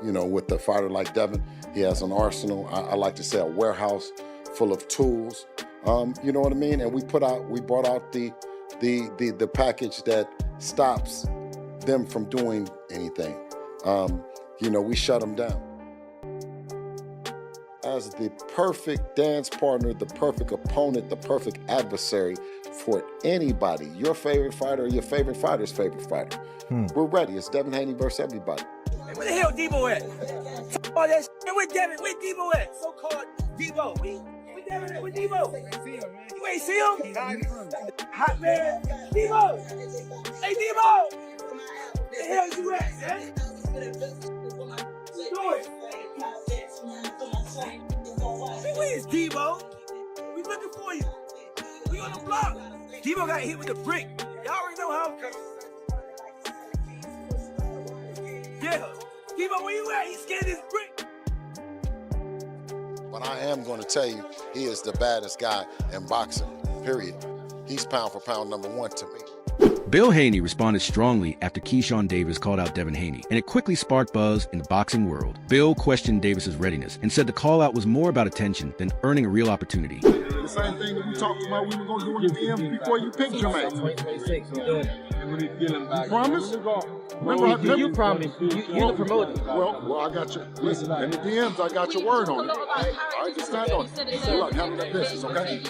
You know, with a fighter like Devin, he has an arsenal. I like to say a warehouse full of tools. You know what I mean? And we brought out the package that stops them from doing anything. You know, we shut them down. As the perfect dance partner, the perfect opponent, the perfect adversary for anybody, your favorite fighter or your favorite fighter's favorite fighter. We're ready. It's Devin Haney versus everybody. Hey, where the hell Debo at? All that shit. Where Devin? Where Debo at? So-called Debo. Where Devin at? Where Debo? You ain't see him? Hot man. Debo. Hey, Debo. Where the hell you at, man? Do it. Hey, where is Debo? We looking for you. We on the block. Debo got hit with a brick. Y'all already know how. Yeah. Debo, where you at? He scared his brick. But I am going to tell you, he is the baddest guy in boxing, period. He's pound for pound #1 to me. Bill Haney responded strongly after Keyshawn Davis called out Devin Haney, and it quickly sparked buzz in the boxing world. Bill questioned Davis's readiness and said the call-out was more about attention than earning a real opportunity. The same thing that we talked about we were going to do in the DMs before you picked Jermaine. 2026, we're doing it. You promise? Remember, you promised. You're the promoter. Well, I got your, listen, in the DMs, I got your word on it. All right, just stand on it. Good luck, handle that business, okay?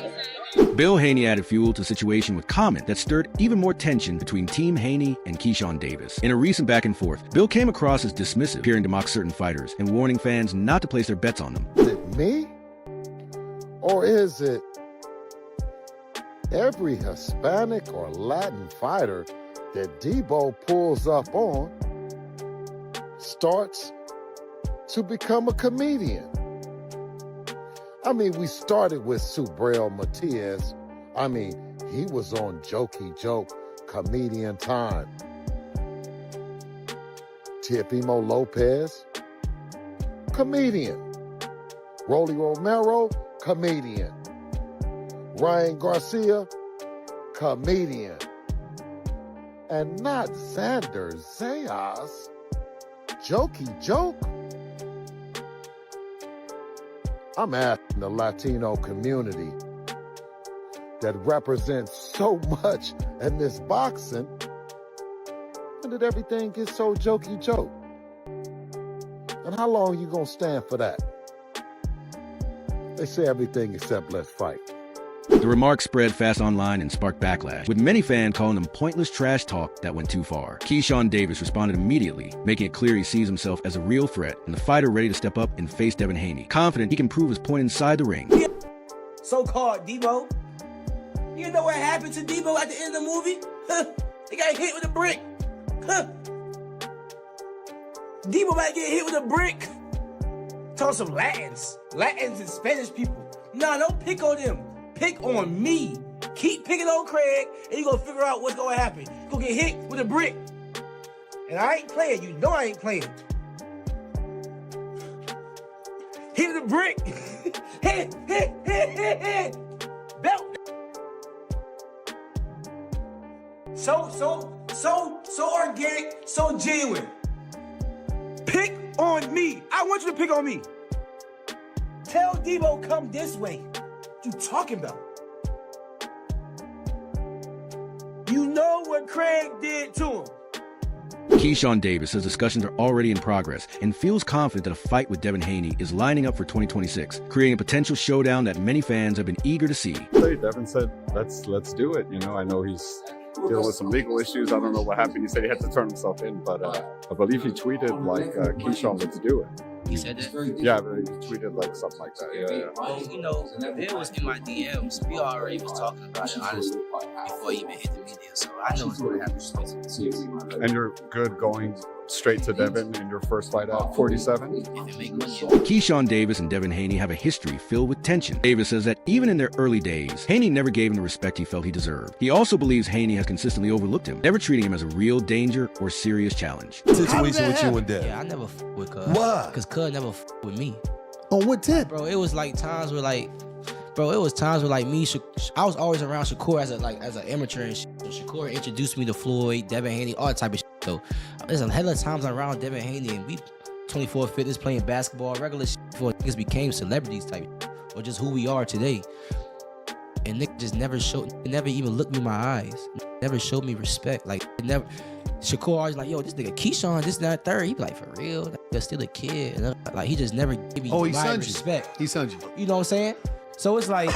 Bill Haney added fuel to the situation with comment that stirred even more tension between Team Haney and Keyshawn Davis. In a recent back and forth, Bill came across as dismissive, appearing to mock certain fighters and warning fans not to place their bets on them. Is it me? Or is it every Hispanic or Latin fighter that Debo pulls up on starts to become a comedian? I mean, we started with Subriel Matias. I mean, he was on Jokey Joke, comedian time. Teofimo Lopez, comedian. Rolly Romero, comedian. Ryan Garcia, comedian. And not Xander Zayas, Jokey Joke. I'm asking the Latino community that represents so much in this boxing, when did everything get so jokey joke? And how long you gonna stand for that? They say everything except let's fight. The remarks spread fast online and sparked backlash, with many fans calling them pointless trash talk that went too far. Keyshawn Davis responded immediately, making it clear he sees himself as a real threat and the fighter ready to step up and face Devin Haney, confident he can prove his point inside the ring. So-called Debo. You know what happened to Debo at the end of the movie? He got hit with a brick. Debo might get hit with a brick. Talk some Latins and Spanish people. Nah, don't pick on them. Pick on me. Keep picking on Craig, and you're gonna figure out what's gonna happen. You're gonna get hit with a brick. And I ain't playing. You know I ain't playing. Hit with a brick. hit. Belt. So organic, so genuine. Pick on me. I want you to pick on me. Tell Debo come this way. What you talking about? You know what Craig did to him. Keyshawn Davis says discussions are already in progress and feels confident that a fight with Devin Haney is lining up for 2026, creating a potential showdown that many fans have been eager to see. Devin said, let's do it. You know, I know he's dealing with some legal issues. I don't know what happened. He said he had to turn himself in, but I believe he tweeted like, Keyshawn, let's do it. He said that? Yeah, but he tweeted like something like that. Yeah. Well, you know, Bill was in my DMs. We already was talking about it, honestly, before he even hit the media. So I know it's going to happen. And you're good going straight to Devin in your first fight at 47? Keyshawn Davis and Devin Haney have a history filled with tension. Davis says that even in their early days, Haney never gave him the respect he felt he deserved. He also believes Haney has consistently overlooked him, never treating him as a real danger or serious challenge. Situation with you and Dev. Yeah, I never with Cuz. Why? Because Cuz never with me. On what tip? Bro, it was like times where like, me, I was always around Shakur as an amateur and shit. So Shakur introduced me to Floyd, Devin Haney, all that type of shit. So there's a hell of times I'm around Devin Haney and we 24 fitness, playing basketball, regular shit before niggas became celebrities type, or just who we are today. And Nick just never even looked me in my eyes. Never showed me respect. Like, Shakur always like, yo, this nigga Keyshawn, this, that, third. He be like, for real? That's still a kid. And like, he just never gave me my respect. He sent you. You know what I'm saying? So it's like,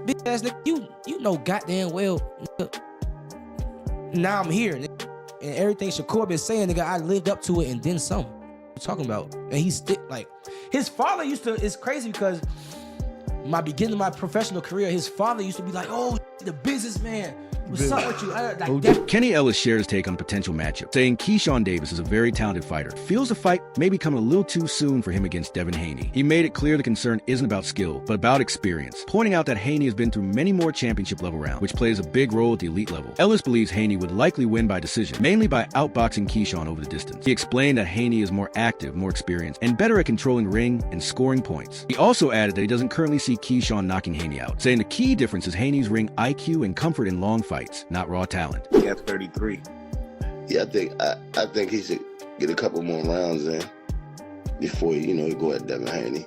big ass nigga, you know goddamn well, nigga, now I'm here, nigga. And everything Shakur been saying, nigga, I lived up to it and then some. What you talking about? And he like, his father it's crazy because my beginning of my professional career, his father used to be like, oh, the businessman. What's up with you? Kenny Ellis shared his take on the potential matchup, saying Keyshawn Davis is a very talented fighter. Feels the fight may be coming a little too soon for him against Devin Haney. He made it clear the concern isn't about skill, but about experience, pointing out that Haney has been through many more championship level rounds, which plays a big role at the elite level. Ellis believes Haney would likely win by decision, mainly by outboxing Keyshawn over the distance. He explained that Haney is more active, more experienced, and better at controlling ring and scoring points. He also added that he doesn't currently see Keyshawn knocking Haney out, saying the key difference is Haney's ring IQ and comfort in long fights, not raw talent. He had 33. Yeah, I think he should get a couple more rounds in before he go at Devin Haney.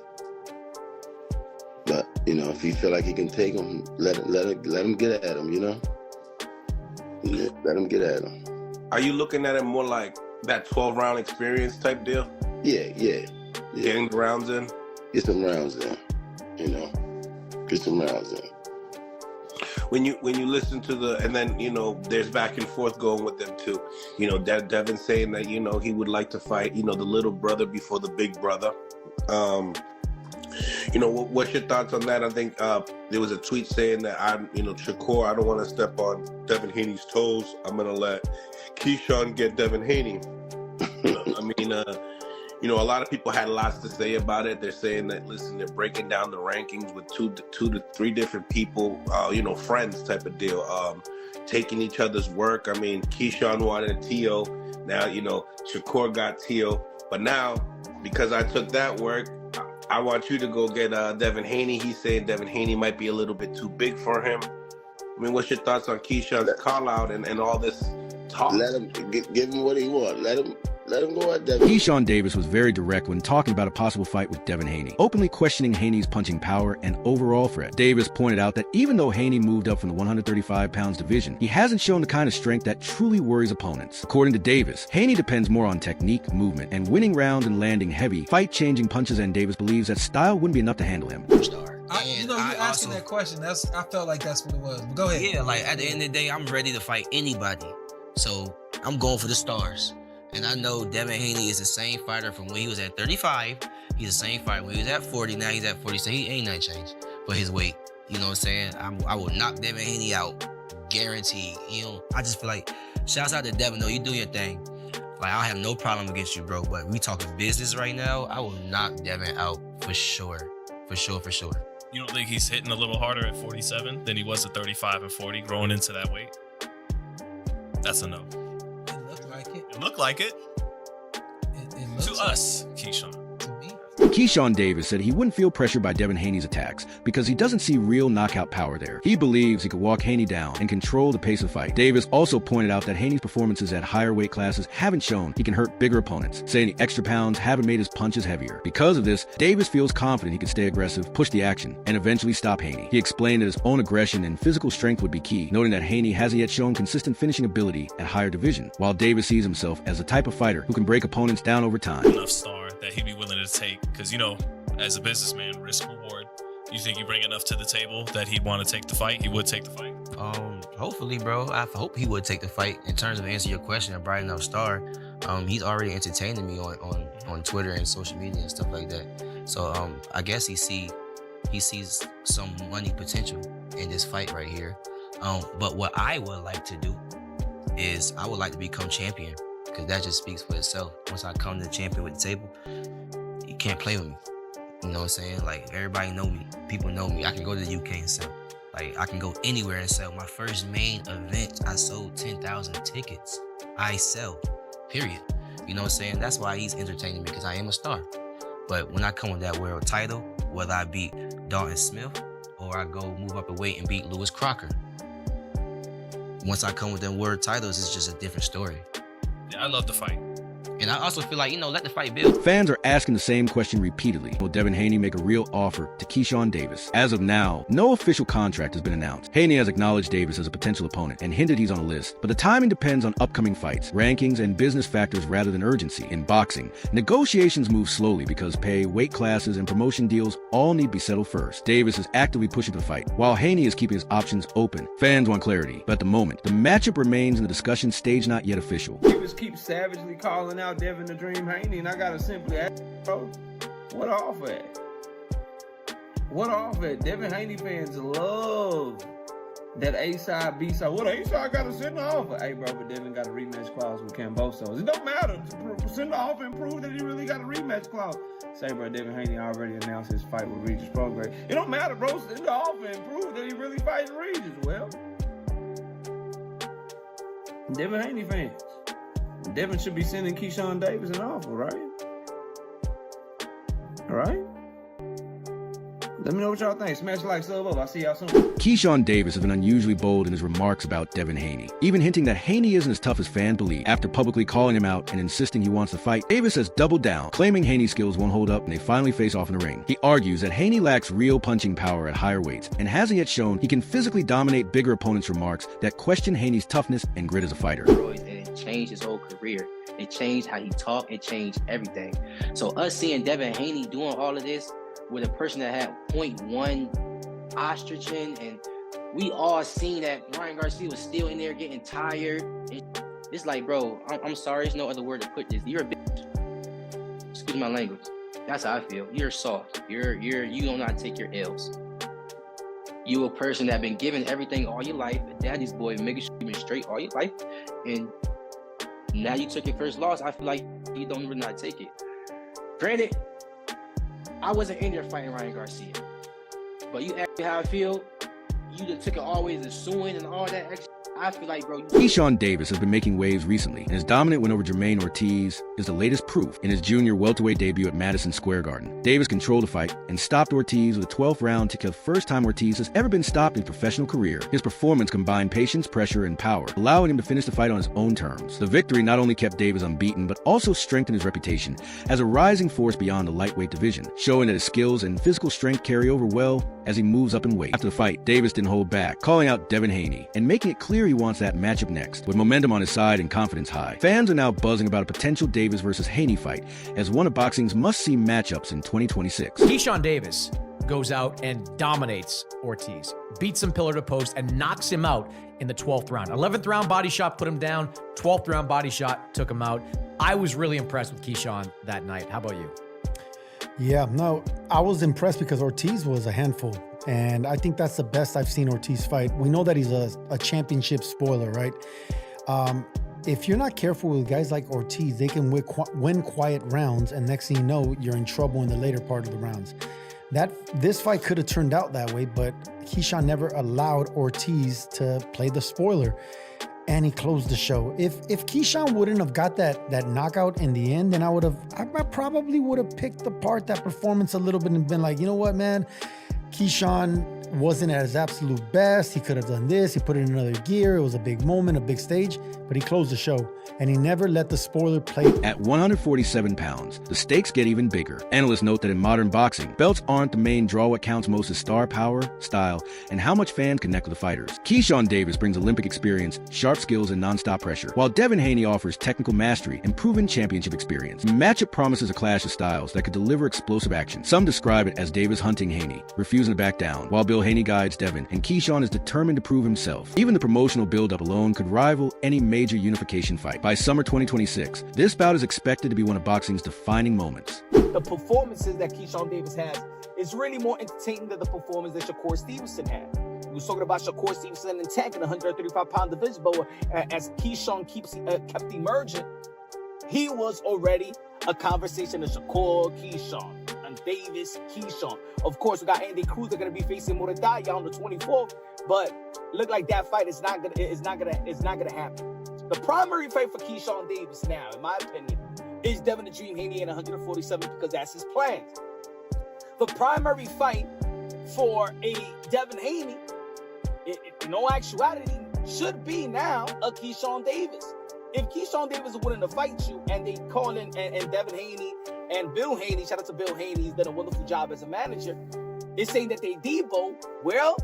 But if he feel like he can take him, let him get at him. Yeah, let him get at him. Are you looking at it more like that 12-round experience type deal? Yeah. Getting rounds in. Get some rounds in. Get some rounds in. When you listen to and then there's back and forth going with them too. Devin saying that he would like to fight the little brother before the big brother. What's your thoughts on that? I think there was a tweet saying that Shakur, I don't want to step on Devin Haney's toes. I'm gonna let Keyshawn get Devin Haney. A lot of people had lots to say about it. They're saying that, listen, they're breaking down the rankings with two to three different people, friends type of deal, taking each other's work. Keyshawn wanted Tio. Now, Shakur got Tio. But now, because I took that work, I want you to go get Devin Haney. He's saying Devin Haney might be a little bit too big for him. What's your thoughts on Keyshawn's call out and all this talk? Let him give him what he wants. Let him go at Devin. Keyshawn Davis was very direct when talking about a possible fight with Devin Haney, openly questioning Haney's punching power and overall threat. Davis pointed out that even though Haney moved up from the 135 pounds division, he hasn't shown the kind of strength that truly worries opponents. According to Davis, Haney depends more on technique, movement, and winning rounds and landing heavy, fight-changing punches, and Davis believes that style wouldn't be enough to handle him. You asking that question, I felt like that's what it was. But go ahead. Yeah, like at the end of the day, I'm ready to fight anybody. So I'm going for the stars. And I know Devin Haney is the same fighter from when he was at 35. He's the same fighter when he was at 40. Now he's at 40. So he ain't nothing changed for his weight. You know what I'm saying? I will knock Devin Haney out. Guaranteed. I just feel like, shouts out to Devin, though. You do your thing. Like, I have no problem against you, bro. But we talking business right now. I will knock Devin out for sure. For sure. You don't think he's hitting a little harder at 47 than he was at 35 and 40 growing into that weight? That's a no. It looked like it. To us, Keyshawn. To me. Keyshawn Davis said he wouldn't feel pressured by Devin Haney's attacks because he doesn't see real knockout power there. He believes he could walk Haney down and control the pace of fight. Davis also pointed out that Haney's performances at higher weight classes haven't shown he can hurt bigger opponents, saying the extra pounds haven't made his punches heavier. Because of this, Davis feels confident he can stay aggressive, push the action, and eventually stop Haney. He explained that his own aggression and physical strength would be key, noting that Haney hasn't yet shown consistent finishing ability at higher division, while Davis sees himself as the type of fighter who can break opponents down over time. Enough star that he'd be willing to take, because as a businessman, risk reward. You think you bring enough to the table that he'd want to take the fight? He would take the fight. Hopefully, bro. I hope he would take the fight. In terms of answering your question, a bright enough star. He's already entertaining me on Twitter and social media and stuff like that. So I guess he sees some money potential in this fight right here. But what I would like to do is I would like to become champion, because that just speaks for itself. Once I come to the champion with the table, you can't play with me. You know what I'm saying? Like, everybody know me. People know me. I can go to the UK and sell. Like, I can go anywhere and sell. My first main event, I sold 10,000 tickets. I sell, period. You know what I'm saying? That's why he's entertaining me, because I am a star. But when I come with that world title, whether I beat Dalton Smith or I go move up a weight and beat Lewis Crocker, once I come with them world titles, it's just a different story. Yeah, I love the fight. And I also feel like, you know, let the fight build. Fans are asking the same question repeatedly. Will Devin Haney make a real offer to Keyshawn Davis? As of now, no official contract has been announced. Haney has acknowledged Davis as a potential opponent and hinted he's on a list. But the timing depends on upcoming fights, rankings, and business factors rather than urgency. In boxing, negotiations move slowly because pay, weight classes, and promotion deals all need to be settled first. Davis is actively pushing for the fight, while Haney is keeping his options open. Fans want clarity, but at the moment, the matchup remains in the discussion stage not yet official. Davis keeps savagely calling out Devin the Dream Haney, and I gotta simply ask, bro, what off at? What off at? Devin Haney fans love that A-side, B-side. Well, A-side got to send the offer. Hey, bro, but Devin got a rematch clause with Camboso. It don't matter. Send the offer and prove that he really got a rematch clause. Say, bro, Devin Haney already announced his fight with Regis Prograis. It don't matter, bro. Send the offer and prove that he really fighting Regis. Well, Devin Haney fans, Devin should be sending Keyshawn Davis an offer, right? All right? Let me know what y'all think. Smash like, sub up. I'll see y'all soon. Keyshawn Davis has been unusually bold in his remarks about Devin Haney, even hinting that Haney isn't as tough as fans believe. After publicly calling him out and insisting he wants to fight, Davis has doubled down, claiming Haney's skills won't hold up and they finally face off in the ring. He argues that Haney lacks real punching power at higher weights and hasn't yet shown he can physically dominate bigger opponents' remarks that question Haney's toughness and grit as a fighter. And it changed his whole career. It changed how he talked. It changed everything. So us seeing Devin Haney doing all of this with a person that had 0.1 estrogen, and we all seen that Ryan Garcia was still in there getting tired. It's like, bro, I'm sorry, there's no other word to put this. You're a bitch. Excuse my language. That's how I feel. You're soft. You do not take your L's. You a person that been given everything all your life, a daddy's boy, making sure you've been straight all your life, and now you took your first loss. I feel like you don't really not take it. Granted, I wasn't in there fighting Ryan Garcia, but you ask me how I feel. You just took it always as suing and all that extra. I feel like, bro. Keyshawn Davis has been making waves recently, and his dominant win over Jermaine Ortiz is the latest proof in his junior welterweight debut at Madison Square Garden. Davis controlled the fight and stopped Ortiz with a 12th round to kill the first time Ortiz has ever been stopped in his professional career. His performance combined patience, pressure, and power, allowing him to finish the fight on his own terms. The victory not only kept Davis unbeaten, but also strengthened his reputation as a rising force beyond the lightweight division, showing that his skills and physical strength carry over well as he moves up in weight. After the fight, Davis didn't hold back, calling out Devin Haney and making it clear he wants that matchup next. With momentum on his side and confidence high, fans are now buzzing about a potential Davis versus Haney fight as one of boxing's must-see matchups in 2026. Keyshawn Davis goes out and dominates Ortiz, beats him pillar to post, and knocks him out in the 12th round. 11th round body shot put him down. 12th round body shot took him out. I was really impressed with Keyshawn that night. How about you? Yeah, no, I was impressed because Ortiz was a handful. And I think that's the best I've seen Ortiz fight. We know that he's a championship spoiler, right? If you're not careful with guys like Ortiz, they can win quiet rounds, and next thing you know, you're in trouble in the later part of the rounds. This fight could have turned out that way, but Keyshawn never allowed Ortiz to play the spoiler, and he closed the show. If Keyshawn wouldn't have got that knockout in the end, then I probably would have picked apart that performance a little bit and been like, you know what, man? Keyshawn wasn't at his absolute best. He could have done this. He put it in another gear. It was a big moment, a big stage, but he closed the show, and he never let the spoiler play. At 147 pounds, the stakes get even bigger. Analysts note that in modern boxing, belts aren't the main draw. What counts most is star power, style, and how much fans connect with the fighters. Keyshawn Davis brings Olympic experience, sharp skills, and non-stop pressure, while Devin Haney offers technical mastery and proven championship experience. The matchup promises a clash of styles that could deliver explosive action. Some describe it as Davis hunting Haney, refusing to back down, while Bill Haney guides Devin, and Keyshawn is determined to prove himself. Even the promotional build-up alone could rival any major unification fight. By summer 2026, this bout is expected to be one of boxing's defining moments. The performances that Keyshawn Davis has is really more entertaining than the performance that Shakur Stevenson had. We were talking about Shakur Stevenson and Tank in the 135-pound division, but as Keyshawn kept emerging, he was already a conversation of Shakur, Keyshawn, and Davis, Keyshawn. Of course, we got Andy Cruz. They're going to be facing Muradaya on the 24th, but look like that fight is not gonna happen. The primary fight for Keyshawn Davis now, in my opinion, is Devin the Dream Haney at 147 because that's his plans. The primary fight for a Devin Haney, in all actuality, should be now a Keyshawn Davis. If Keyshawn Davis is willing to fight you, and they call in and Devin Haney and Bill Haney, shout out to Bill Haney, he's done a wonderful job as a manager, is saying that they Debo, well,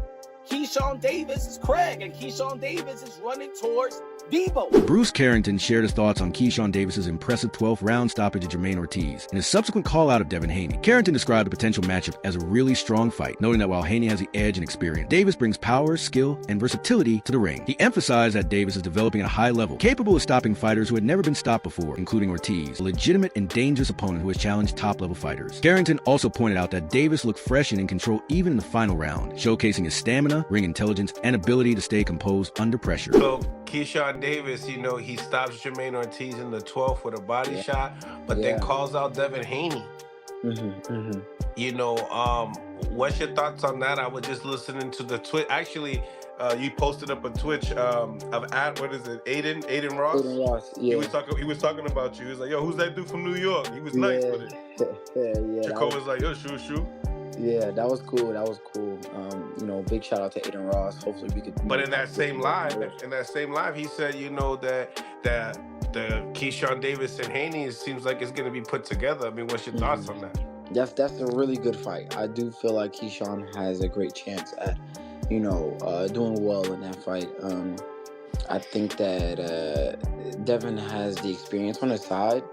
Keyshawn Davis is Craig, and Keyshawn Davis is running towards Debo. Bruce Carrington shared his thoughts on Keyshawn Davis's impressive 12th round stoppage of Jermaine Ortiz and his subsequent call out of Devin Haney. Carrington described the potential matchup as a really strong fight, noting that while Haney has the edge and experience, Davis brings power, skill, and versatility to the ring. He emphasized that Davis is developing at a high level, capable of stopping fighters who had never been stopped before, including Ortiz, a legitimate and dangerous opponent who has challenged top-level fighters. Carrington also pointed out that Davis looked fresh and in control even in the final round, showcasing his stamina, ring intelligence, and ability to stay composed under pressure. So Keyshawn Davis, you know, he stops Jermaine Ortiz in the 12th with a body shot, but then calls out Devin Haney. You know, what's your thoughts on that? I was just listening to the Twitch. Actually, you posted up a Twitch of what is it? Aiden Ross. Aiden Ross, yeah. He was talking about you. He was like, yo, who's that dude from New York? He was nice with it. Jacob was like, yo, shoot. Yeah, that was cool. You know, big shout out to Aiden Ross. Hopefully we could. But in that same live, he said, you know, that the Keyshawn Davis and Haney, it seems like it's going to be put together. I mean, what's your thoughts on that? That's a really good fight. I do feel like Keyshawn has a great chance at, you know, doing well in that fight. I think that Devin has the experience on his side,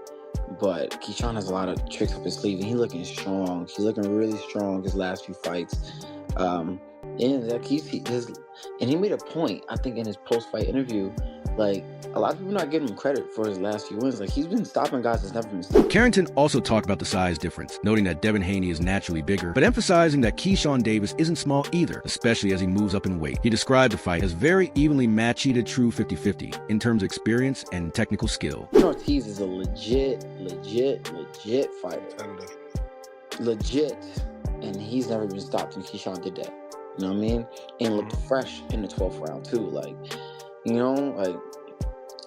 but Keyshawn has a lot of tricks up his sleeve, and he's looking strong. He's looking really strong his last few fights. And he made a point, I think, in his post-fight interview. Like, a lot of people not giving him credit for his last few wins. Like, he's been stopping guys that's never been stopped. Carrington also talked about the size difference, noting that Devin Haney is naturally bigger, but emphasizing that Keyshawn Davis isn't small either, especially as he moves up in weight. He described the fight as very evenly matchy to true 50-50 in terms of experience and technical skill. Ortiz is a legit fighter. Legit. And he's never been stopped, and Keyshawn did that. You know what I mean? And looked fresh in the 12th round, too. Like, you know, like,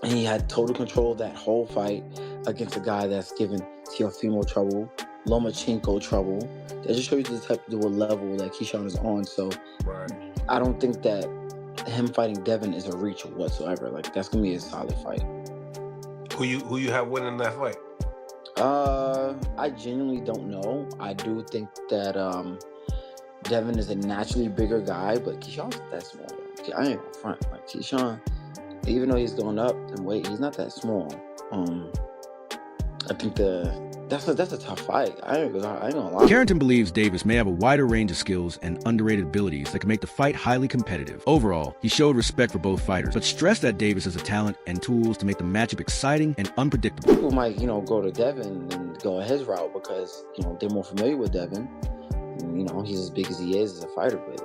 he had total control of that whole fight against a guy that's given Teofimo trouble, Lomachenko trouble. That just shows you the type of level that Keyshawn is on. So I don't think that him fighting Devin is a reach whatsoever. Like, that's gonna be a solid fight. Who you have winning that fight? I genuinely don't know. I do think that Devin is a naturally bigger guy, but Keyshawn's not that small. I ain't gonna front. Like, Keyshawn, even though he's going up in weight, he's not that small. I think that's a tough fight. I ain't gonna lie. Carrington believes Davis may have a wider range of skills and underrated abilities that can make the fight highly competitive. Overall, he showed respect for both fighters, but stressed that Davis has a talent and tools to make the matchup exciting and unpredictable. People might, you know, go to Devin and go his route because, you know, they're more familiar with Devin. And, you know, he's as big as he is as a fighter, but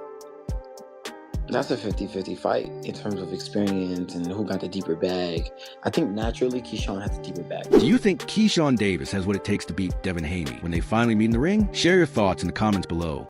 that's a 50-50 fight in terms of experience and who got the deeper bag. I think naturally Keyshawn has the deeper bag. Do you think Keyshawn Davis has what it takes to beat Devin Haney when they finally meet in the ring? Share your thoughts in the comments below.